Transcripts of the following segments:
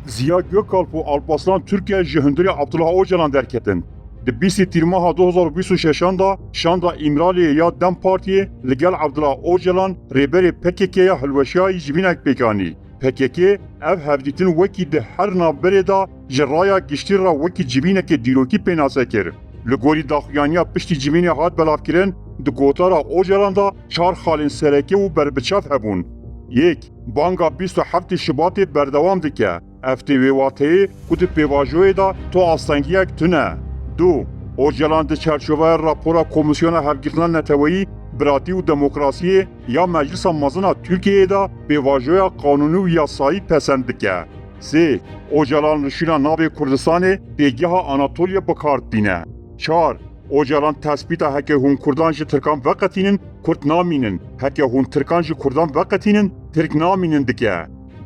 Ziya Gökalp û Alparslan Türkiye ji hundirê Abdullah Öcalan derketin. Di 20 Tîrmeha 2026 da şanda İmraliyê ya Dem Partiyê li gel Abdullah Öcalan rêberê PKK'ya hilweşiyayî ji vînek pêkanî. PKK ev hevdîtin wekî di her navberê da ji raya giştî ra wekî civînekê dîrokî pênase kir. Li gorî daxuyaniya piştî civînê hat belavkirin, di gotara Öcalan da 4 xalên sereke û berbiçav hebûn. Yek, banga 27 Şubatê berdewam dike. Ev tê wêwateyê ku di pêvajoyê da to astengiyek tune. 2. Öcalan di çerçeveya rapora Komisyona Hevgirtina Neteweyî, Biratî û Demokrasiyê ya Meclisa Mezina Tirkiyeyê da pêvajoya qanûnî û yasayî pesend dike. 3. Öcalan li şîna navê Kurdistanê têgeha Anatolya bikardîne. 4. Öcalan tespîta heke hûn Kurdan ji Tirkan veqetînin, Kurd namînin. Heke hûn Tirkan ji Kurdan veqetînin, Tirk namînin dike.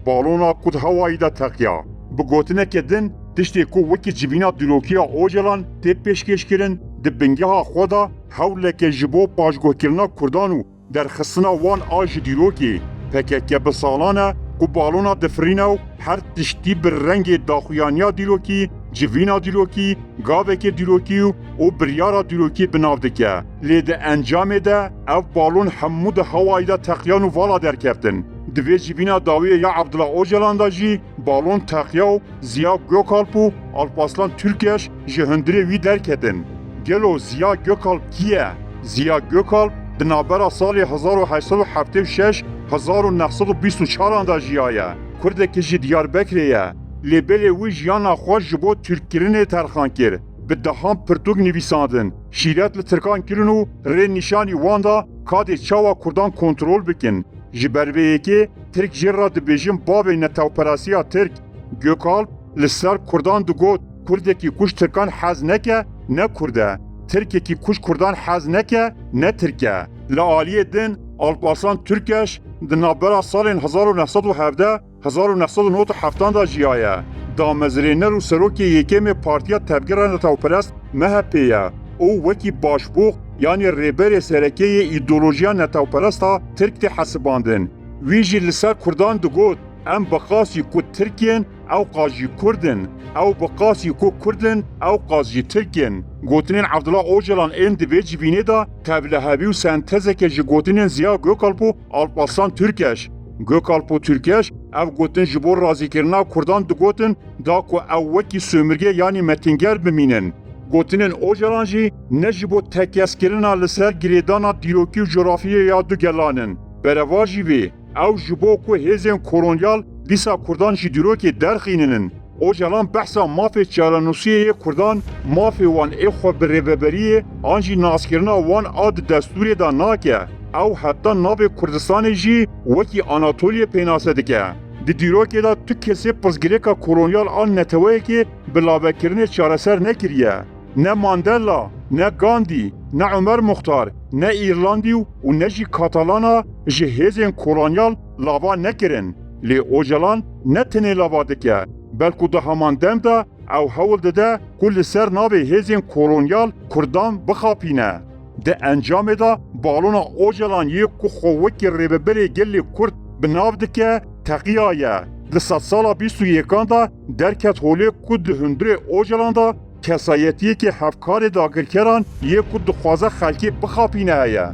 Balona Kurd hewayî de teqiya. Bi gotinekê din, tiştê ku wekî civîna dîrokiya Öcalan tê pêşkêşkirin, di bingeha xwe da hewleke ji bo paşguhkirina Kurdan û derxistina wan a ji dîrokê. PKK bi salan e ku balona difirîne û her tiştî bi rengê daxuyaniya dîrokî, civîna dîrokî, gavekê dîrokî û biryara dîrokî bi nav dike. Lê di encamê de ev balon hemû di hewayî de teqiyan û vala derkeftin. Di vê civîna dawiyê ya Abdullah Öcalan da jî balon teqiya û Ziya Gökalp û Alparslan Türkeş ji hundirê wî derketin. Gelo Ziya Gökalp kî ye? Ziya Gökalp di navbera salê 1876 1924 da jiyaye. Kurdekî ji Diyarbekirê ye. Lê belê wî jiyana xwe ji bo Türkkirinê terxan kir. Bi dehan pirtûk nivîsandin, şîret li Tirkan kirin û rê nîşanî wan da kadê çawa Kurdan kontrol bikin. Ji ber vê yekê Tirk jê ra dibêjin bavê netewperasiya Tirk. Gökalp li ser Kurdan digot Kurdekî kuş Tirkan hez neke, ne Kurd e. Tirkekî kuş Kurdan hez neke, ne Tirk e. Li aliyê din Alparslan Türkeş di navbera salên 1997 da jiyaye. Damezrêner û serokê yekêmê Partiya Tevgera Netewperest MHP ye. û wekî başbûx yanî rêberê serekeyê îdeolojiya netewperesta Tirk tê hesibandin. Wî jî li ser Kurdan digot em biqasî ku Tirkên ew qas jî Kurdin, ew biqasî ku Kurdin ew qas jî Tirkin. Gotinên Abdullah Öcalan ên di vê civînê da tevlihevî û sentezeke ji gotinên Ziya Gökalp û Alparslan Türkeş. Gökalp û Türkeş ev gotin ji bo razîkirina Kurdan digotin da ku ew wekî sömürge yanî metînger bimînin. Gotinên Öcalan jî ne ji bo tekyeskirina li ser girêdana dîrokî û coğrafiyê ya du gelanin. Bereva jî vê ew ji bo ku hêzên kolonyal dîsa Kurdan ji dîrokê derxîninin. Öcalan behsa mafê Çarenûsiyê Kurdan, mafê wan ê xwe bi rêveberiyê an jî naskirina wan a di destûrê da nake. Ew heta navê Kurdistanê jî wekî Anatolya pênase dike. Di dîrokê da tu kesê pirsgirêka kolonyal an neteweyekê bi lavekirinê çareser nekiriye. Ne Mandela, ne Gandhi, ne Ömer Muxtar, ne İrlandî û ne jî Katalana ji hêzên kolonyal lava nekirin. Lê Öcalan ne tinê lava dike. Belku di heman dem de ew hewl dide ku li ser navê hêzên kolonyal Kurdan bixapîne. Di encamê da balona Öcalan yê ku xwe wekî rêveberê gelê Kurd bi nav dike teqiya ye. Di sed sala 21 da derket holê ku di hundirê Öcalan da kesayetiyekî hevkarê dagirkeran yê ku dixwaze xelkê bixapîne heye.